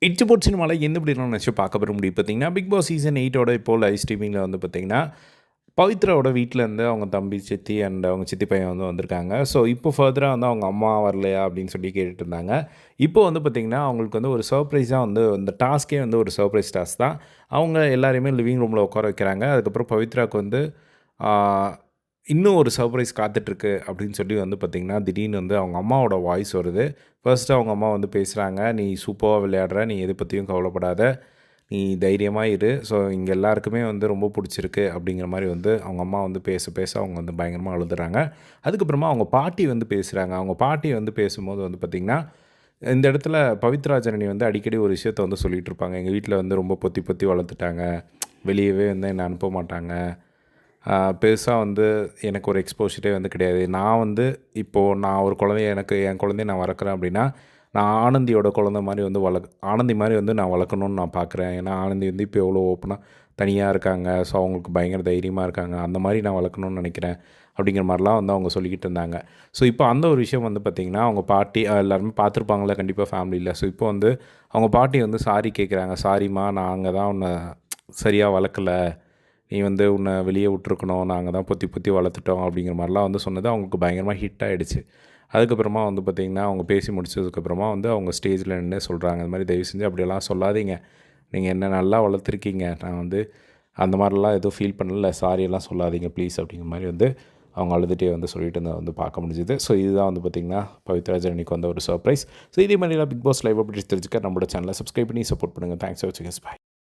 It's சினிமாவில் எந்த இப்படிலாம் நினச்சி பார்க்க பெற முடியும் பார்த்தீங்கன்னா, பிக் பாஸ் சீசன் 8ஓட இப்போ லைவ் ஸ்ட்ரீமிங்கில் வந்து பார்த்தீங்கன்னா, பவித்ராவோட வீட்டிலேருந்து அவங்க தம்பி, சித்தி அண்ட் அவங்க சித்தி பையன் வந்து வந்திருக்காங்க. ஸோ இப்போ ஃபர்தராக வந்து அவங்க அம்மா வரலையா அப்படின்னு சொல்லி கேட்டுட்டு இருந்தாங்க. இப்போ வந்து பார்த்தீங்கன்னா, அவங்களுக்கு வந்து ஒரு சர்ப்ரைஸாக வந்து இந்த டாஸ்க்கே வந்து ஒரு சர்ப்ரைஸ் டாஸ்க் தான். அவங்க எல்லாரையுமே லிவிங் ரூமில் உட்கார வைக்கிறாங்க. அதுக்கப்புறம் பவித்ராவுக்கு வந்து ஆ, இன்னும் ஒரு சர்ப்ரைஸ் காத்துட்ருக்கு அப்படின்னு சொல்லி வந்து பார்த்திங்கன்னா, திடீர்னு வந்து அவங்க அம்மாவோட வாய்ஸ் வருது. ஃபர்ஸ்ட்டு அவங்க அம்மா வந்து பேசுகிறாங்க, "நீ சூப்பராக விளையாடுற, நீ எதை பற்றியும் கவலைப்படாத, நீ தைரியமா இரு. ஸோ இங்கே எல்லாருக்குமே வந்து ரொம்ப பிடிச்சிருக்கு." அப்படிங்கிற மாதிரி வந்து அவங்க அம்மா வந்து பேச பேச அவங்க வந்து பயங்கரமாக அழுதுறாங்க. அதுக்கப்புறமா அவங்க பாட்டி வந்து பேசுகிறாங்க. அவங்க பாட்டி வந்து பேசும்போது வந்து பார்த்திங்கன்னா, இந்த இடத்துல பவித்ரா ஜனனி வந்து அடிக்கடி ஒரு விஷயத்த வந்து சொல்லிகிட்டு இருப்பாங்க. "எங்கள் வீட்டில் வந்து ரொம்ப பொத்தி பொத்தி வளர்த்துட்டாங்க. வெளியவே வந்து என்னை அனுப்ப மாட்டாங்க. பெருசா வந்து எனக்கு ஒரு எக்ஸ்போஷரே வந்து கிடையாது. நான் வந்து இப்போது நான் ஒரு குழந்தைய என் குழந்தைய நான் வளர்க்குறேன் அப்படின்னா, நான் ஆனந்தியோட குழந்தை மாரி வந்து ஆனந்தி மாரி வந்து நான் வளர்க்கணும்னு நான் பார்க்குறேன். ஏன்னா ஆனந்தி வந்து இப்போ எவ்வளோ ஓப்பனா தனியாக இருக்காங்க. ஸோ அவங்களுக்கு பயங்கர தைரியமாக இருக்காங்க. அந்த மாரி நான் வளர்க்கணும்னு நினைக்கிறேன்." அப்படிங்கிற மாரிலாம் வந்து அவங்க சொல்லிக்கிட்டு இருந்தாங்க. ஸோ இப்போ அந்த ஒரு விஷயம் வந்து பார்த்திங்கன்னா, அவங்க பாட்டி எல்லாருமே பார்த்துருப்பாங்கள்ல கண்டிப்பாக ஃபேமிலியில். ஸோ இப்போ வந்து அவங்க பாட்டி வந்து சாரி கேட்குறாங்க. "சாரிம்மா, நாங்க தான் உன்னை சரியா வளர்க்கல. நீ வந்து உன்னை வெளியே விட்டுருக்கணும். நாங்கள் தான் பொத்தி பொத்தி வளர்த்துட்டோம்." அப்படிங்கிற மாதிரிலாம் வந்து சொன்னது அவங்களுக்கு பயங்கரமாக ஹிட் ஆகிடுச்சு. அதுக்கப்புறமா வந்து பார்த்திங்கன்னா, அவங்க பேசி முடிச்சதுக்கப்புறமா வந்து அவங்க ஸ்டேஜில் நின்று சொல்கிறாங்க, "இந்த மாதிரி தயவு செஞ்சு அப்படியெல்லாம் சொல்லாதீங்க. நீங்கள் என்ன நல்லா வளர்த்துருக்கீங்க. நான் வந்து அந்த மாதிரிலாம் எதுவும் ஃபீல் பண்ணல. சாரியெல்லாம் சொல்லாதீங்க ப்ளீஸ்." அப்படிங்கிற மாதிரி வந்து அவங்க அழுதுகிட்டே வந்து சொல்லிட்டு இருந்ததை வந்து பார்க்க முடிஞ்சுது. ஸோ இதுதான் வந்து பார்த்திங்கன்னா, பவித்ரா ஜனனிக்கு வந்த ஒரு சர்ப்ரைஸ். ஸோ இதே மாதிரிலாம் பிக் பாஸ் லைவ் அப்டேட்ஸ் தெரிஞ்சுக்க நம்மளோட சேனலை சப்ஸ்கிரைப் பண்ணி சப்போர்ட் பண்ணுங்கள். தேங்க்ஸ் ஃபார் வாட்சிங். பை.